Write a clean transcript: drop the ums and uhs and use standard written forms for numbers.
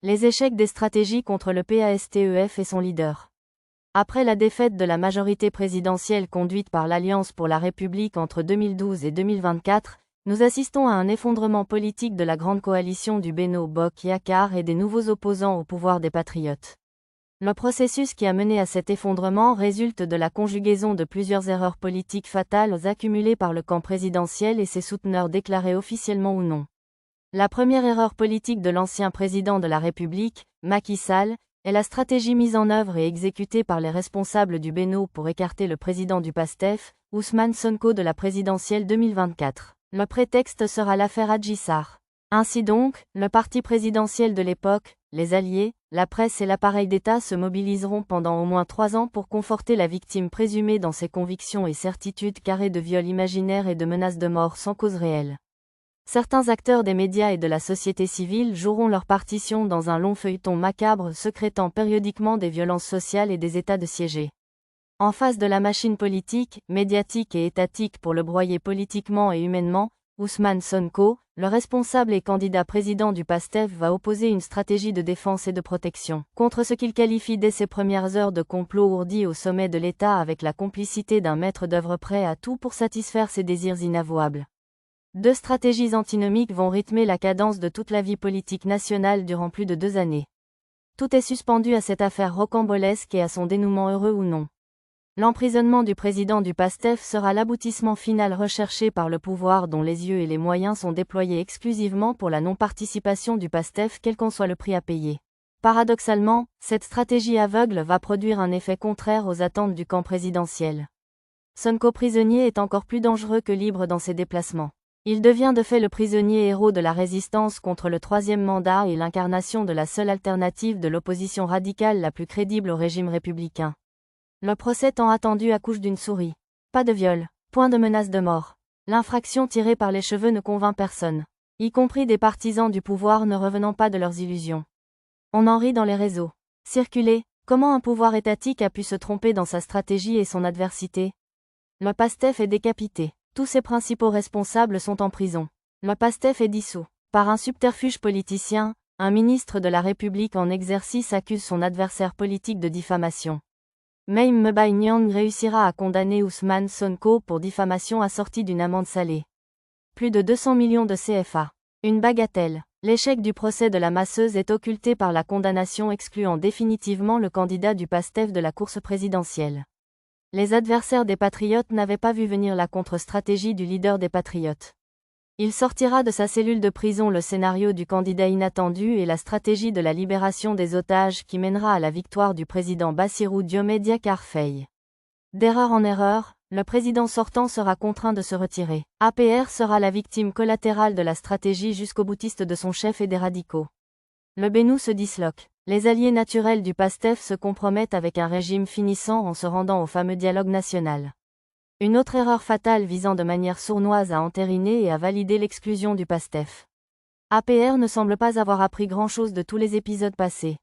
Les échecs des stratégies contre le PASTEF et son leader. Après la défaite de la majorité présidentielle conduite par l'Alliance pour la République entre 2012 et 2024, nous assistons à un effondrement politique de la grande coalition du Benno Bokk Yakaar et des nouveaux opposants au pouvoir des Patriotes. Le processus qui a mené à cet effondrement résulte de la conjugaison de plusieurs erreurs politiques fatales accumulées par le camp présidentiel et ses souteneurs déclarés officiellement ou non. La première erreur politique de l'ancien président de la République, Macky Sall, est la stratégie mise en œuvre et exécutée par les responsables du Benno pour écarter le président du PASTEF, Ousmane Sonko de la présidentielle 2024. Le prétexte sera l'affaire Adji Sarr. Ainsi donc, le parti présidentiel de l'époque, les alliés, la presse et l'appareil d'État se mobiliseront pendant au moins 3 ans pour conforter la victime présumée dans ses convictions et certitudes carrées de viols imaginaires et de menaces de mort sans cause réelle. Certains acteurs des médias et de la société civile joueront leur partition dans un long feuilleton macabre sécrétant périodiquement des violences sociales et des états de siéger. En face de la machine politique, médiatique et étatique pour le broyer politiquement et humainement, Ousmane Sonko, le responsable et candidat président du PASTEF va opposer une stratégie de défense et de protection contre ce qu'il qualifie dès ses premières heures de complot ourdi au sommet de l'État avec la complicité d'un maître d'œuvre prêt à tout pour satisfaire ses désirs inavouables. Deux stratégies antinomiques vont rythmer la cadence de toute la vie politique nationale durant plus de 2 années. Tout est suspendu à cette affaire rocambolesque et à son dénouement heureux ou non. L'emprisonnement du président du PASTEF sera l'aboutissement final recherché par le pouvoir dont les yeux et les moyens sont déployés exclusivement pour la non-participation du PASTEF quel qu'en soit le prix à payer. Paradoxalement, cette stratégie aveugle va produire un effet contraire aux attentes du camp présidentiel. Sonko prisonnier est encore plus dangereux que libre dans ses déplacements. Il devient de fait le prisonnier héros de la résistance contre le 3e mandat et l'incarnation de la seule alternative de l'opposition radicale la plus crédible au régime républicain. Le procès tant attendu accouche d'une souris. Pas de viol, point de menace de mort. L'infraction tirée par les cheveux ne convainc personne, y compris des partisans du pouvoir ne revenant pas de leurs illusions. On en rit dans les réseaux. Circuler, comment un pouvoir étatique a pu se tromper dans sa stratégie et son adversité? Le PASTEF est décapité. Tous ses principaux responsables sont en prison. Le PASTEF est dissous. Par un subterfuge politicien, un ministre de la République en exercice accuse son adversaire politique de diffamation. Maïm Mbaye Niang réussira à condamner Ousmane Sonko pour diffamation assortie d'une amende salée. Plus de 200 millions de CFA. Une bagatelle. L'échec du procès de la masseuse est occulté par la condamnation excluant définitivement le candidat du PASTEF de la course présidentielle. Les adversaires des Patriotes n'avaient pas vu venir la contre-stratégie du leader des Patriotes. Il sortira de sa cellule de prison le scénario du candidat inattendu et la stratégie de la libération des otages qui mènera à la victoire du président Bassirou Diomaye Diakhar Faye. D'erreur en erreur, le président sortant sera contraint de se retirer. APR sera la victime collatérale de la stratégie jusqu'au boutiste de son chef et des radicaux. Le Benno se disloque. Les alliés naturels du PASTEF se compromettent avec un régime finissant en se rendant au fameux dialogue national. Une autre erreur fatale visant de manière sournoise à entériner et à valider l'exclusion du PASTEF. APR ne semble pas avoir appris grand-chose de tous les épisodes passés.